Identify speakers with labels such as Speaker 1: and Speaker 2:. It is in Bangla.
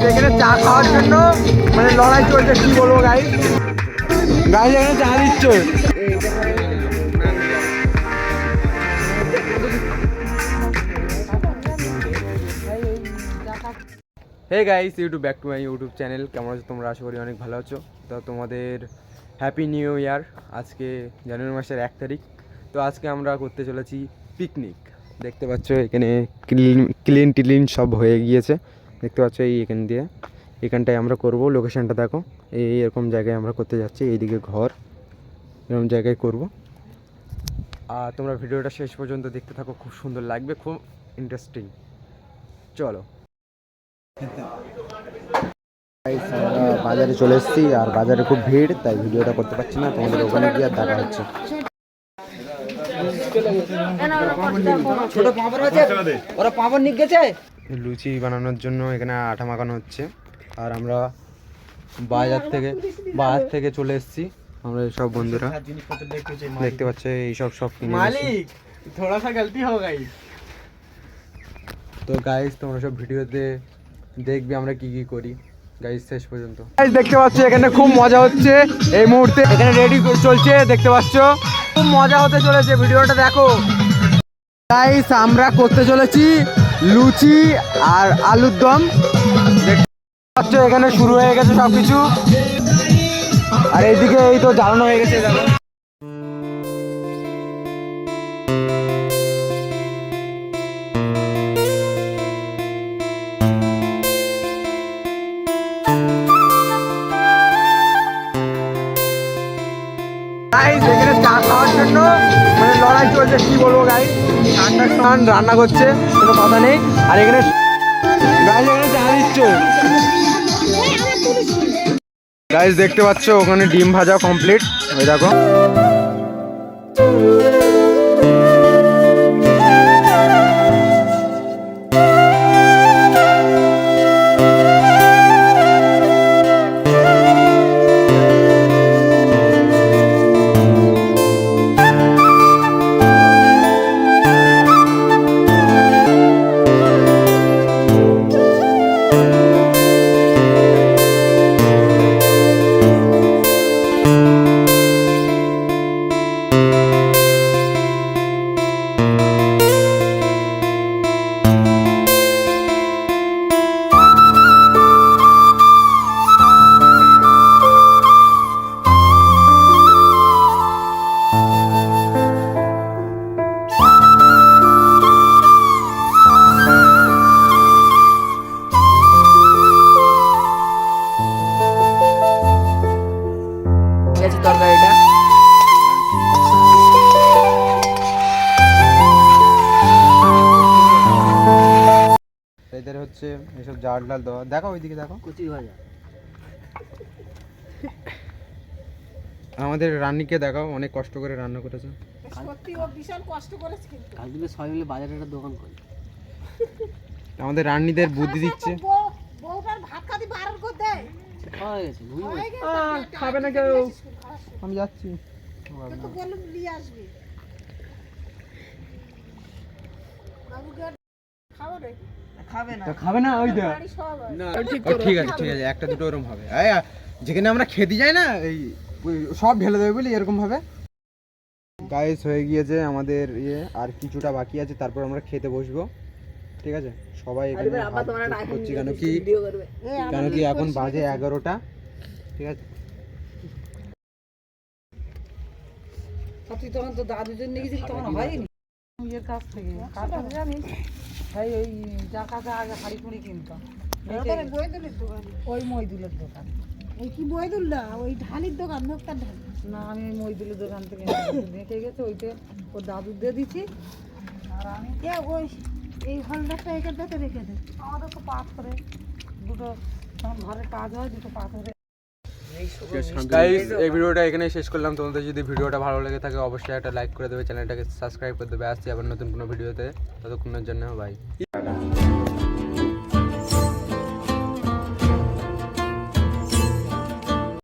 Speaker 1: এখানে চা খাওয়ার জন্য মানে লড়াই চলছে, কি বলবো গাইস। গাইস এখানে চা দিচ্ছে। Hey guys, YouTube back to my YouTube channel. কেমন আছো তোমরা? আশা করি অনেক ভালো আছো। তো তোমাদের হ্যাপি নিউ ইয়ার। আজকে জানুয়ারি মাসের 1 তারিখ। তো আজকে আমরা করতে চলেছি পিকনিক। দেখতে পাচ্ছ এখানে ক্লিন সব হয়ে গিয়েছে। দেখতে পাচ্ছ এখান দিয়ে এখানটায় আমরা করব। লোকেশনটা দেখো, এরকম জায়গায় আমরা করতে যাচ্ছি। এইদিকে ঘর, এরকম জায়গায় করব। আর তোমরা ভিডিওটা শেষ পর্যন্ত দেখতে থাকো, খুব সুন্দর লাগবে, খুব ইন্টারেস্টিং। চলো। বাজারে চলে এসেছি, আর বাজারে খুব ভিড়, তাই ভিডিওটা করতে পারছি না। তোমাদের ওখানে গিয়ে আর দেখা হচ্ছে। লুচি বানানোর জন্য এখানে আটা মাখানো হচ্ছে। আর আমরা বাজার থেকে চলে এসেছি আমরা সব বন্ধুরা। দেখতে পাচ্ছ এইসব সব কিনে মালিক থোড়া সা গলতি হো গাই। তো গাইস তোমরা সব ভিডিওতে দেখবে আমরা কি কি করি গাইস শেষ পর্যন্ত। গাইস দেখতে পাচ্ছ এখানে খুব মজা হচ্ছে এই মুহূর্তে। এখানে রেডি চলছে, দেখতে পাচ্ছ খুব মজা হতে চলেছে। ভিডিওটা দেখো গাইস। আমরা করতে চলেছি লুচি আর আলুর দম। দেখতে পাচ্ছ এখানে শুরু হয়ে গেছে সবকিছু। আর এইদিকে এই তো জ্বালানো হয়ে গেছে, দেখো। এখানে চা খাওয়ার জন্য মানে লড়াই চলছে, কি বলবো গাইস। ঠান্ডার স্নান রান্না করছে, কোনো কথা নেই। আর এখানে গাইস এখানে চা দিচ্ছে। গাইস দেখতে পাচ্ছ ওখানে ডিম ভাজা কমপ্লিট, ওই দেখো। এদের হচ্ছে এসব জাল ডাল দেওয়া। দেখো ওইদিকে দেখো কুচি ভাজা। আমাদের রান্নিকে দেখাও, অনেক কষ্ট করে রান্না করেছে। সত্যি ও বিশাল কষ্ট করেছে। কিন্তু কাল দিনে সবাই মিলে বাজারে একটা দোকান করে আমাদের রান্নিদের বুদ্ধি দিচ্ছে। বউটার ভাত খাদি বারণ করে দেয়। হয়ে গেছে, খাবে না কেউ। আমি যাচ্ছি, তো বলুন নিয়ে আসবি। বাবুকে খাবো রে। খাবে না ওই ঠিক আছে একটা দুটো ওরকম হবে। যেখানে আমরা খেতে যাই না, এই সব ঢেলে দেবে বলি এরকম ভাবে। গাইস হয়ে গিয়েছে আমাদের ইয়ে, আর কিছুটা বাকি আছে, তারপর আমরা খেতে বসবো। ঠিক আছে, সবাই এখানে করছি কেন কি এখন বাজে 11টা। ঠিক আছে, তখন তো দাদুদের নিয়ে গেছিল, তখন হয়নি ইয়ের কাছ থেকে। কার কাছে জানিস ভাই, ওই যার কাছে আগে হাড়ি ফুড়ি কিনতাম, ওই মইদুলের দোকান। ওই কি মইদুল না, ওই ঢালির দোকান, নোকটার ঢালি না। আমি ওই মইদুলের দোকান থেকে দেখে গেছে, ওইটা ওর দাদুর দিয়ে দিচ্ছি। আর আমি ওই এই হলদারটা এখানটাতে রেখে দেয়। আমাদের তো পাথরে দুটো, তখন ঘরের কাজ হয়, দুটো পাথরে। গাইস এই ভিডিওটা এখানে শেষ করলাম। তোমাদের যদি ভিডিওটা ভালো লেগে থাকে অবশ্যই একটা লাইক করে দেবে, চ্যানেলটাকে সাবস্ক্রাইব করে দেবে। আসছি আবার নতুন কোনো ভিডিওতে, ততক্ষণের জন্য বাই।